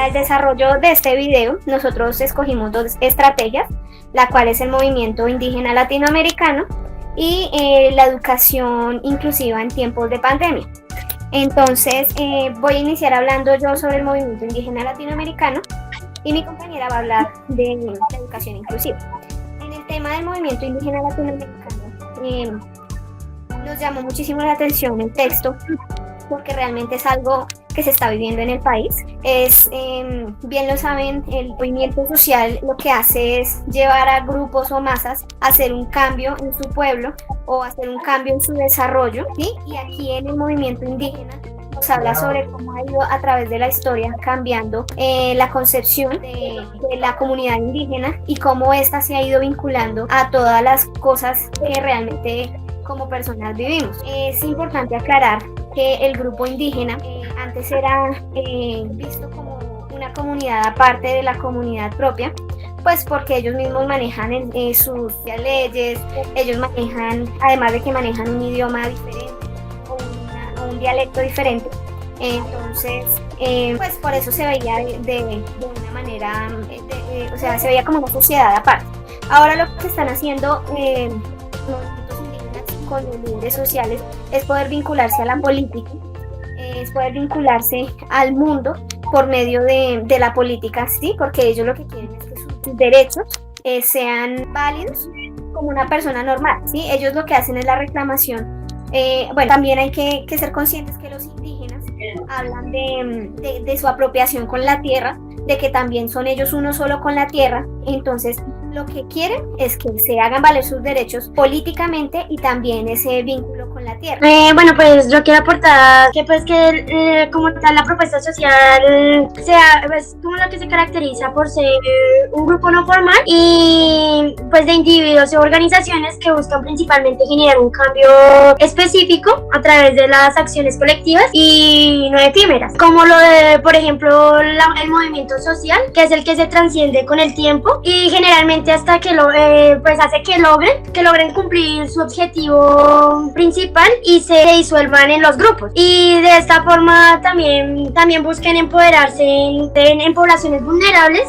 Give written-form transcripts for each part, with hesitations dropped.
Para el desarrollo de este video, nosotros escogimos dos estrategias, la cual es el movimiento indígena latinoamericano y la educación inclusiva en tiempos de pandemia. Entonces, voy a iniciar hablando yo sobre el movimiento indígena latinoamericano y mi compañera va a hablar de la educación inclusiva. En el tema del movimiento indígena latinoamericano, nos llamó muchísimo la atención el texto, porque realmente es algo que se está viviendo en el país. Bien lo saben, el movimiento social lo que hace es llevar a grupos o masas a hacer un cambio en su pueblo o hacer un cambio en su desarrollo, ¿sí? Y aquí en el movimiento indígena nos habla sobre cómo ha ido a través de la historia cambiando la concepción de la comunidad indígena y cómo ésta se ha ido vinculando a todas las cosas que realmente como personas vivimos. Es importante aclarar que el grupo indígena antes era visto como una comunidad aparte de la comunidad propia, pues porque ellos mismos manejan sus leyes, ellos manejan, además de que manejan un idioma diferente o un dialecto diferente. Entonces, pues por eso se veía de una manera, o sea, se veía como una sociedad aparte. Ahora lo que están haciendo movimientos indígenas con los líderes sociales es poder vincularse a la política, es poder vincularse al mundo por medio de la política, ¿sí? Porque ellos lo que quieren es que sus derechos sean válidos como una persona normal, ¿sí? Ellos lo que hacen es la reclamación. Bueno, también hay que ser conscientes que los indígenas hablan de su apropiación con la tierra, de que también son ellos uno solo con la tierra. Entonces lo que quieren es que se hagan valer sus derechos políticamente y también ese vínculo con la tierra. Bueno, pues yo quiero aportar que pues que como tal la propuesta social sea pues como lo que se caracteriza por ser un grupo no formal y pues de individuos y organizaciones que buscan principalmente generar un cambio específico a través de las acciones colectivas y no efímeras, como lo de, por ejemplo, el movimiento social, que es el que se trasciende con el tiempo y generalmente hasta que pues hace que logren cumplir su objetivo principal y se disuelvan en los grupos, y de esta forma también busquen empoderarse en poblaciones vulnerables,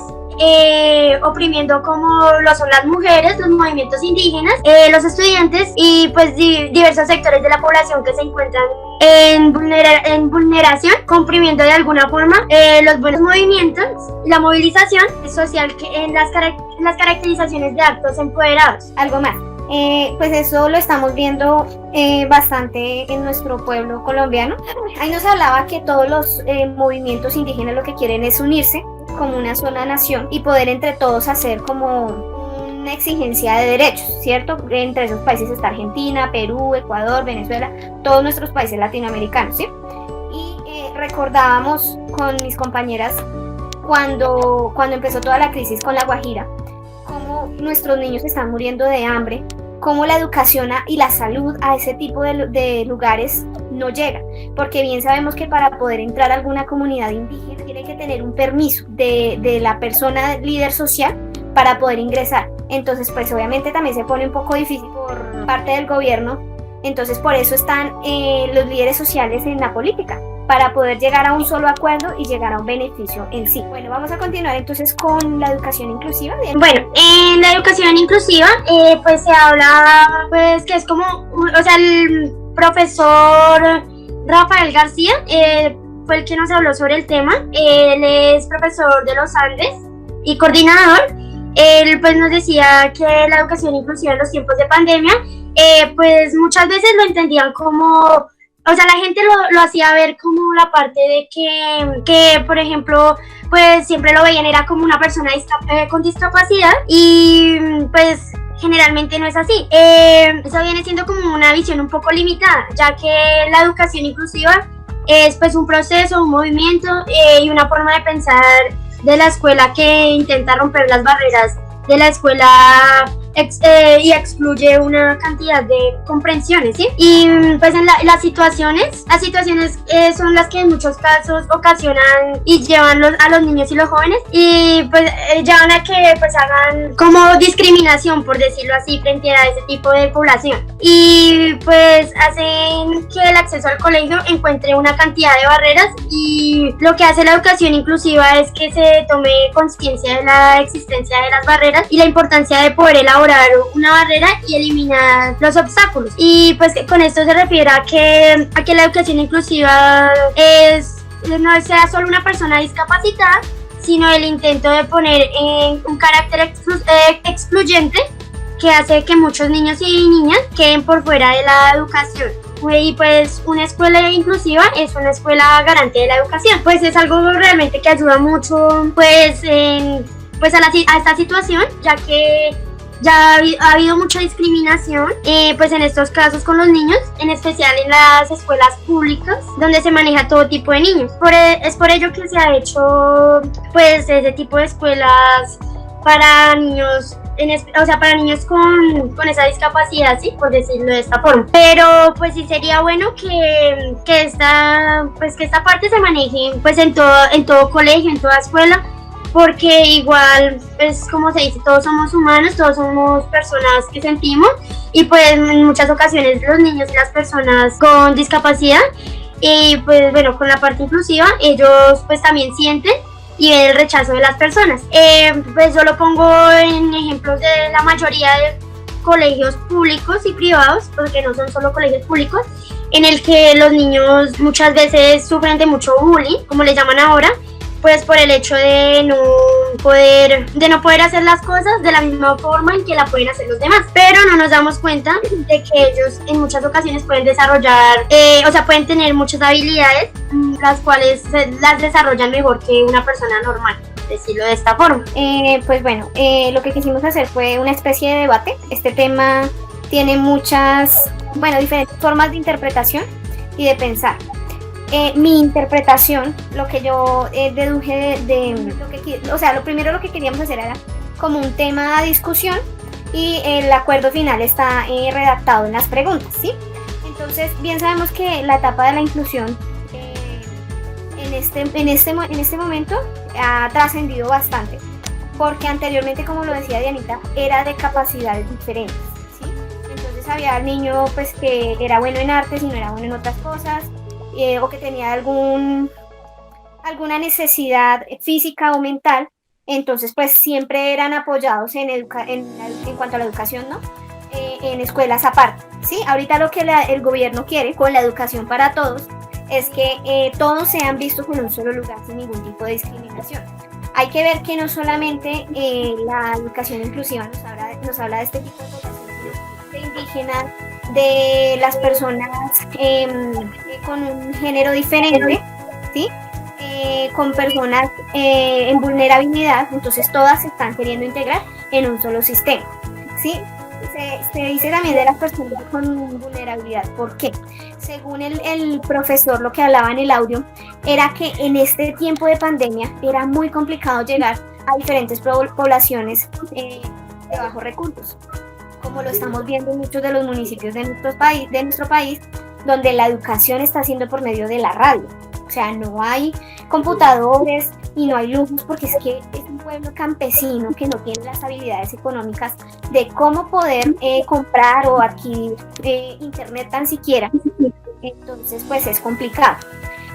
oprimiendo como lo son las mujeres, los movimientos indígenas, los estudiantes y pues diversos sectores de la población que se encuentran en vulneración, comprimiendo de alguna forma los buenos movimientos, la movilización social en las caracterizaciones de actos empoderados. Algo más. Pues eso lo estamos viendo bastante en nuestro pueblo colombiano. Ahí nos hablaba que todos los movimientos indígenas lo que quieren es unirse como una sola nación y poder entre todos hacer como una exigencia de derechos, ¿cierto? Entre esos países está Argentina, Perú, Ecuador, Venezuela, todos nuestros países latinoamericanos, ¿sí? Y recordábamos con mis compañeras cuando empezó toda la crisis con La Guajira, cómo nuestros niños están muriendo de hambre, cómo la educación y la salud a ese tipo de lugares no llega, porque bien sabemos que para poder entrar a alguna comunidad indígena tiene que tener un permiso de la persona líder social para poder ingresar. Entonces pues obviamente también se pone un poco difícil por parte del gobierno. Entonces por eso están los líderes sociales en la política, para poder llegar a un solo acuerdo y llegar a un beneficio en sí. Bueno, vamos a continuar entonces con la educación inclusiva. Bueno, en la educación inclusiva pues se habla pues que es como, o sea, el profesor Rafael García fue el que nos habló sobre el tema. Él es profesor de los Andes y coordinador. Él pues nos decía que la educación inclusiva en los tiempos de pandemia pues muchas veces lo entendían como, o sea, la gente lo hacía ver como la parte de que por ejemplo, pues siempre lo veían era como una persona con discapacidad y pues generalmente no es así. Eso viene siendo como una visión un poco limitada, ya que la educación inclusiva es pues un proceso, un movimiento y una forma de pensar de la escuela que intenta romper las barreras de la escuela y excluye una cantidad de comprensiones, ¿sí? Y pues en las situaciones son las que en muchos casos ocasionan y llevan a los niños y los jóvenes y pues llevan a que pues hagan como discriminación, por decirlo así, frente a ese tipo de población, y pues hacen que el acceso al colegio encuentre una cantidad de barreras, y lo que hace la educación inclusiva es que se tome conciencia de la existencia de las barreras y la importancia de poder elaborar una barrera y eliminar los obstáculos. Y pues con esto se refiere a que la educación inclusiva no sea solo una persona discapacitada, sino el intento de poner en un carácter excluyente que hace que muchos niños y niñas queden por fuera de la educación. Y pues una escuela inclusiva es una escuela garante de la educación, pues es algo realmente que ayuda mucho pues a esta situación, ya que ya ha habido mucha discriminación pues en estos casos con los niños, en especial en las escuelas públicas donde se maneja todo tipo de niños. Es por ello que se ha hecho pues ese tipo de escuelas para niños, para niños con esa discapacidad, sí, por decirlo de esta forma. Pero pues sí sería bueno que esta parte se maneje pues en todo colegio, en toda escuela, porque igual es como se dice, todos somos humanos, todos somos personas que sentimos, y pues en muchas ocasiones los niños y las personas con discapacidad y pues bueno, con la parte inclusiva, ellos pues también sienten y ven el rechazo de las personas. Pues yo lo pongo en ejemplos de la mayoría de colegios públicos y privados, porque no son solo colegios públicos, en el que los niños muchas veces sufren de mucho bullying, como le llaman ahora, pues por el hecho de no poder hacer las cosas de la misma forma en que la pueden hacer los demás. Pero no nos damos cuenta de que ellos en muchas ocasiones pueden desarrollar, pueden tener muchas habilidades, las cuales las desarrollan mejor que una persona normal, decirlo de esta forma. Pues bueno, lo que quisimos hacer fue una especie de debate. Este tema tiene diferentes formas de interpretación y de pensar. Mi interpretación, lo que yo deduje lo primero lo que queríamos hacer era como un tema de discusión, y el acuerdo final está redactado en las preguntas, ¿sí? Entonces, bien sabemos que la etapa de la inclusión en este momento ha trascendido bastante, porque anteriormente, como lo decía Dianita, era de capacidades diferentes, ¿sí? Entonces había el niño pues que era bueno en artes y no era bueno en otras cosas, o que tenía alguna necesidad física o mental, entonces pues siempre eran apoyados en cuanto a la educación, ¿no? En escuelas aparte, ¿sí? Ahorita lo que el gobierno quiere con la educación para todos es que todos sean vistos con un solo lugar sin ningún tipo de discriminación. Hay que ver que no solamente la educación inclusiva nos habla de este tipo de poblaciones, de indígenas, de las personas con un género diferente, ¿sí? Con personas en vulnerabilidad, entonces todas se están queriendo integrar en un solo sistema, ¿sí? Se dice también de las personas con vulnerabilidad. ¿Por qué? Según el profesor, lo que hablaba en el audio era que en este tiempo de pandemia era muy complicado llegar a diferentes poblaciones de bajos recursos, como lo estamos viendo en muchos de los municipios de nuestro país, donde la educación está siendo por medio de la radio. O sea, no hay computadores y no hay lujos, porque es que es un pueblo campesino que no tiene las habilidades económicas de cómo poder comprar o adquirir internet tan siquiera. Entonces, pues es complicado.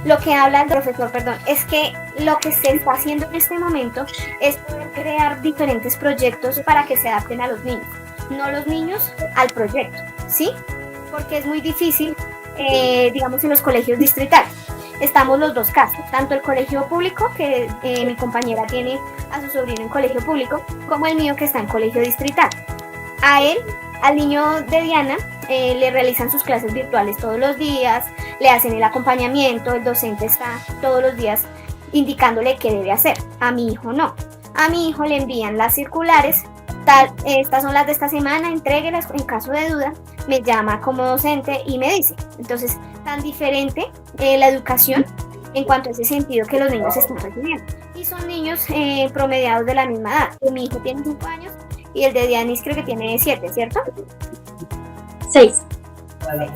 Lo que habla el profesor, es que lo que se está haciendo en este momento es poder crear diferentes proyectos para que se adapten a los niños, no los niños al proyecto, ¿sí? Porque es muy difícil, digamos, en los colegios distritales. Estamos los dos casos, tanto el colegio público, que mi compañera tiene a su sobrino en colegio público, como el mío que está en colegio distrital. Al niño de Diana, le realizan sus clases virtuales todos los días, le hacen el acompañamiento, el docente está todos los días indicándole qué debe hacer. A mi hijo no. A mi hijo le envían las circulares, estas son las de esta semana, entréguelas, en caso de duda, me llama como docente y me dice. Entonces, tan diferente la educación en cuanto a ese sentido que los niños están recibiendo. Y son niños promediados de la misma edad. Mi hijo tiene 5 años y el de Dianis creo que tiene 7, ¿cierto? 6.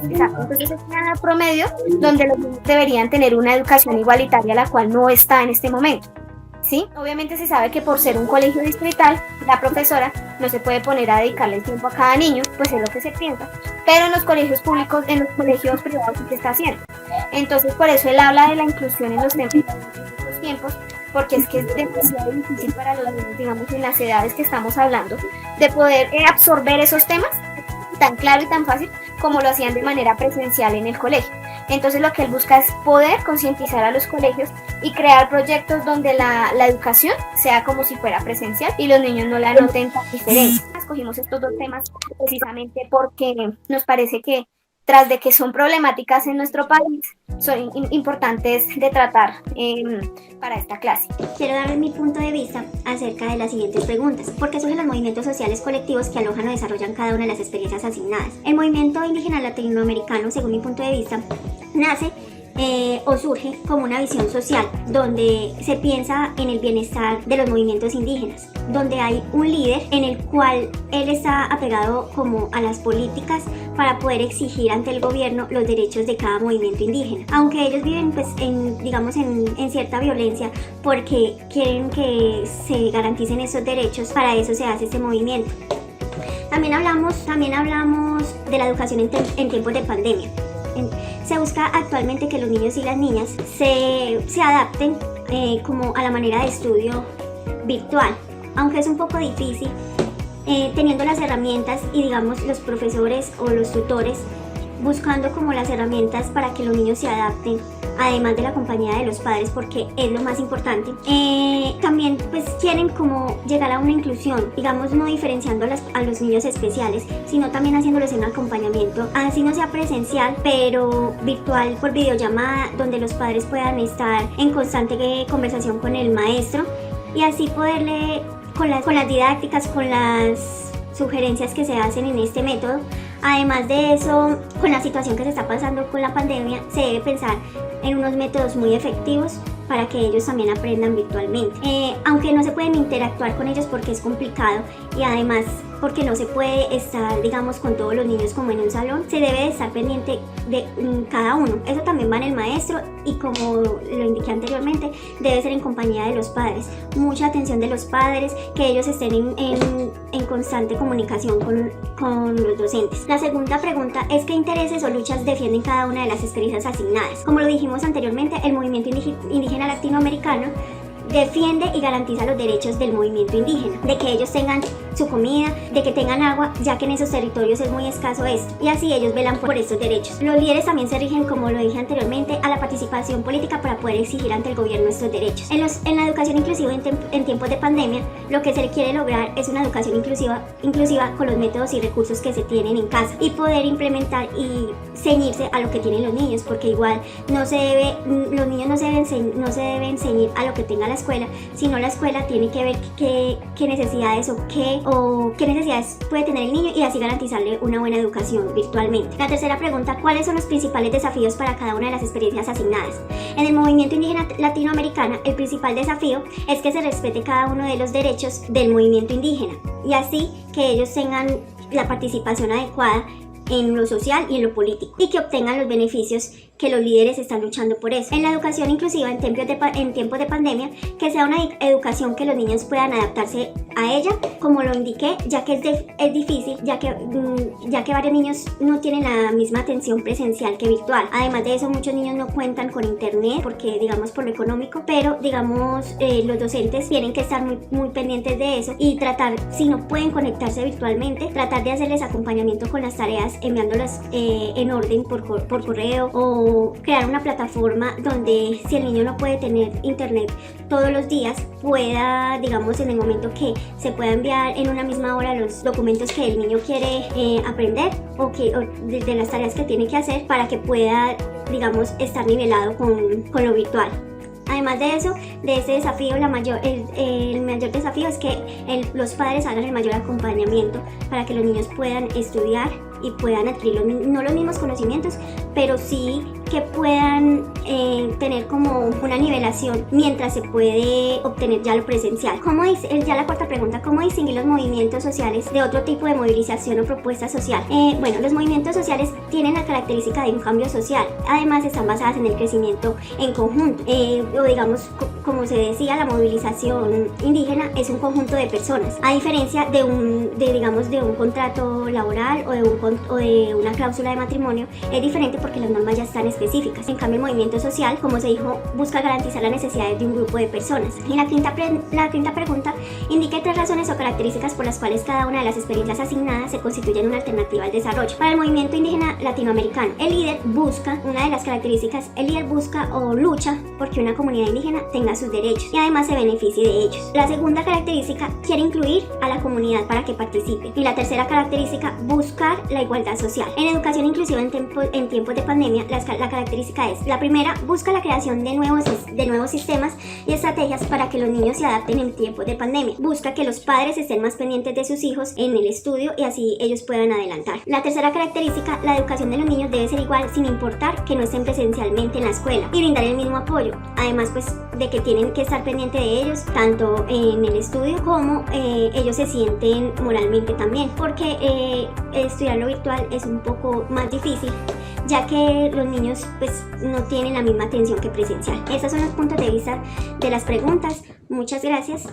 Exacto. Entonces es una edad promedio donde los niños deberían tener una educación igualitaria, la cual no está en este momento. ¿Sí? Obviamente se sabe que por ser un colegio distrital, la profesora no se puede poner a dedicarle el tiempo a cada niño, pues es lo que se piensa, pero en los colegios públicos, en los colegios privados sí se está haciendo. Entonces por eso él habla de la inclusión en los tiempos, porque es que es demasiado difícil para los niños, digamos, en las edades que estamos hablando, de poder absorber esos temas tan claro y tan fácil como lo hacían de manera presencial en el colegio. Entonces lo que él busca es poder concientizar a los colegios y crear proyectos donde la educación sea como si fuera presencial y los niños no la noten tan diferente. Escogimos estos dos temas precisamente porque nos parece que tras de que son problemáticas en nuestro país, son importantes de tratar para esta clase. Quiero darles mi punto de vista acerca de las siguientes preguntas. ¿Por qué surgen los movimientos sociales colectivos que alojan o desarrollan cada una de las experiencias asignadas? El movimiento indígena latinoamericano, según mi punto de vista, nace o surge como una visión social donde se piensa en el bienestar de los movimientos indígenas, donde hay un líder en el cual él está apegado como a las políticas para poder exigir ante el gobierno los derechos de cada movimiento indígena, aunque ellos viven pues en cierta violencia porque quieren que se garanticen esos derechos. Para eso se hace este movimiento. También hablamos de la educación en tiempos de pandemia. Se busca actualmente que los niños y las niñas se adapten como a la manera de estudio virtual, aunque es un poco difícil, teniendo las herramientas y digamos los profesores o los tutores buscando como las herramientas para que los niños se adapten, además de la compañía de los padres, porque es lo más importante. También pues quieren como llegar a una inclusión, digamos no diferenciando a los niños especiales, sino también haciéndoles un acompañamiento, así no sea presencial, pero virtual por videollamada, donde los padres puedan estar en constante conversación con el maestro y así poderle, con las didácticas, con las sugerencias que se hacen en este método. Además de eso, con la situación que se está pasando con la pandemia, se debe pensar en unos métodos muy efectivos para que ellos también aprendan virtualmente. Aunque no se pueden interactuar con ellos porque es complicado y además porque no se puede estar, digamos, con todos los niños como en un salón, se debe de estar pendiente de cada uno. Eso también va en el maestro y como lo indiqué anteriormente, debe ser en compañía de los padres. Mucha atención de los padres, que ellos estén en constante comunicación con los docentes. La segunda pregunta es: ¿qué intereses o luchas defienden cada una de las experiencias asignadas? Como lo dijimos anteriormente, el movimiento indígena latinoamericano defiende y garantiza los derechos del movimiento indígena, de que ellos tengan su comida, de que tengan agua, ya que en esos territorios es muy escaso esto, y así ellos velan por estos derechos. Los líderes también se rigen, como lo dije anteriormente, a la participación política para poder exigir ante el gobierno estos derechos. En la educación inclusiva en tiempos de pandemia, lo que se quiere lograr es una educación inclusiva con los métodos y recursos que se tienen en casa y poder implementar y ceñirse a lo que tienen los niños, porque igual los niños no se deben ceñir a lo que tenga la escuela, sino la escuela tiene que ver qué necesidades qué necesidades puede tener el niño y así garantizarle una buena educación virtualmente. La tercera pregunta: ¿cuáles son los principales desafíos para cada una de las experiencias asignadas? En el movimiento indígena latinoamericano, el principal desafío es que se respete cada uno de los derechos del movimiento indígena y así que ellos tengan la participación adecuada en lo social y en lo político y que obtengan los beneficios que los líderes están luchando por eso. En la educación inclusiva en tiempos de pandemia, que sea una educación que los niños puedan adaptarse a ella, como lo indiqué, ya que es difícil, ya que varios niños no tienen la misma atención presencial que virtual. Además de eso, muchos niños no cuentan con internet porque, digamos, por lo económico, pero digamos los docentes tienen que estar muy, muy pendientes de eso y tratar, si no pueden conectarse virtualmente, tratar de hacerles acompañamiento con las tareas, enviándolas en orden por correo, o crear una plataforma donde si el niño no puede tener internet todos los días, pueda, digamos, en el momento que se pueda enviar en una misma hora los documentos que el niño quiere aprender o de las tareas que tiene que hacer para que pueda, digamos, estar nivelado con lo virtual. Además de eso, de este desafío, el mayor desafío es que los padres hagan el mayor acompañamiento para que los niños puedan estudiar y puedan adquirir no los mismos conocimientos, pero sí que puedan tener como una nivelación mientras se puede obtener ya lo presencial. Ya la cuarta pregunta, ¿cómo distinguir los movimientos sociales de otro tipo de movilización o propuesta social? Bueno, los movimientos sociales tienen la característica de un cambio social, además están basadas en el crecimiento en conjunto, o digamos, como se decía, la movilización indígena es un conjunto de personas, a diferencia de un contrato laboral o de una cláusula de matrimonio. Es diferente porque las normas ya están específicas. En cambio, el movimiento social, como se dijo, busca garantizar las necesidades de un grupo de personas. Y la quinta pregunta, indique 3 razones o características por las cuales cada una de las experiencias asignadas se constituye en una alternativa al desarrollo. Para el movimiento indígena latinoamericano, el líder busca o lucha porque una comunidad indígena tenga sus derechos y además se beneficie de ellos. La segunda característica, quiere incluir a la comunidad para que participe. Y la tercera característica, buscar la igualdad social. En educación inclusiva en tiempos de pandemia, la característica es: la primera, busca la creación de nuevos sistemas y estrategias para que los niños se adapten en tiempos de pandemia. Busca que los padres estén más pendientes de sus hijos en el estudio y así ellos puedan adelantar. La tercera característica, la educación de los niños debe ser igual sin importar que no estén presencialmente en la escuela y brindar el mismo apoyo. Además, pues, de que tienen que estar pendientes de ellos tanto en el estudio como ellos se sienten moralmente también, porque estudiar lo virtual es un poco más difícil, ya que los niños pues no tienen la misma atención que presencial. Estos son los puntos de vista de las preguntas. Muchas gracias.